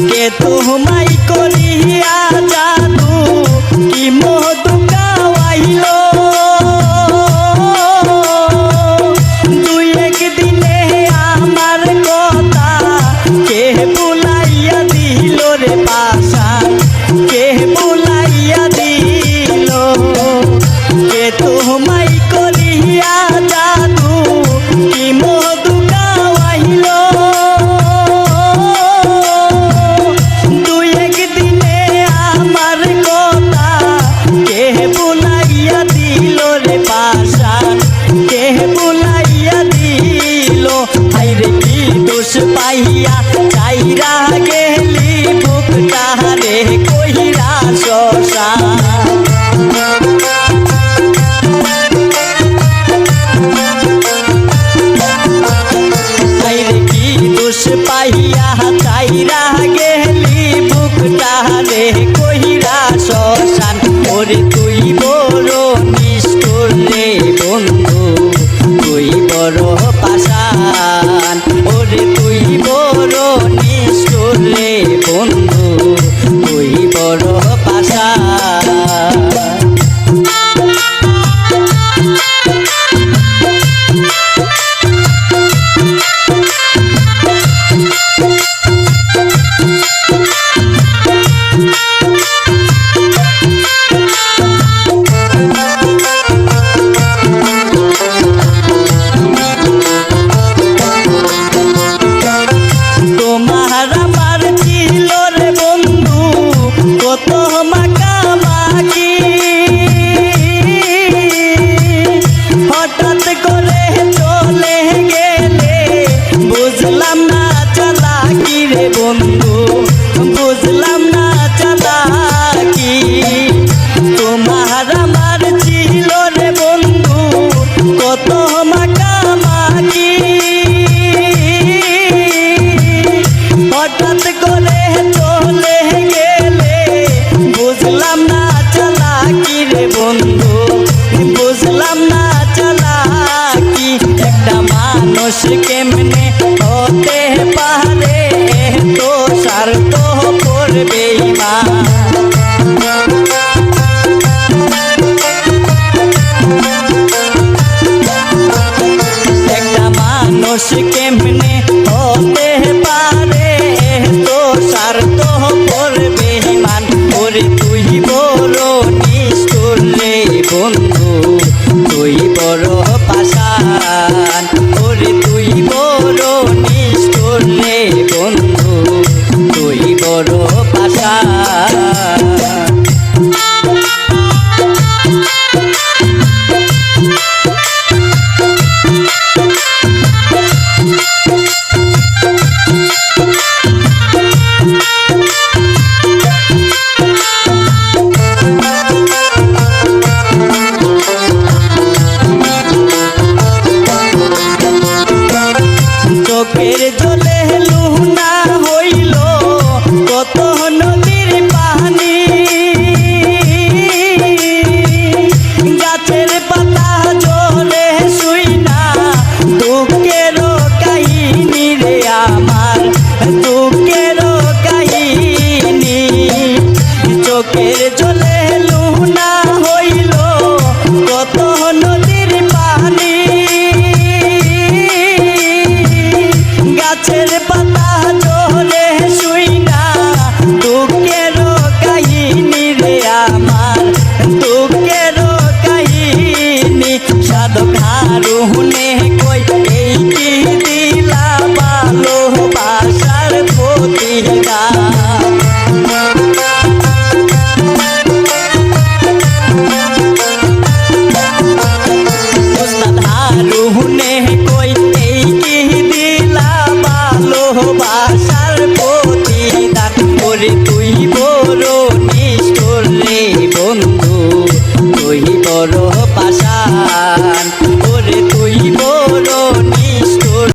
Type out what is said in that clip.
কে তোমায় করিয়া জাদু কি মধু খাওয়াইলো দুই একদিনে আমার কথা কে বুলাইয়া দিল রে পাশান কে বুলাইয়া দিল কে তোমায় করিয়া জাদু কি মধু খাওয়াইলো দুই একদিনে আমার কথা কে বুলাইয়া দিল রে পাশান কে বুলাইয়া দিল হাইরে কি দোষ পাইয়া চাইরা গেলি বুকটা রে কইরা শশান পাইয়া চাইরা গেলি বুকটা রে কইরা শশান ওরে তুই বড় নিষ্ঠুর রে বন্ধু তুই বড় পাষাণ ওরে তুই বড় নিষ্ঠুর রে বন্ধু তুই বড় পাষাণ হঠাৎ করে চলে গেলে বুঝলাম না চালাকি রে বন্ধু বুঝলাম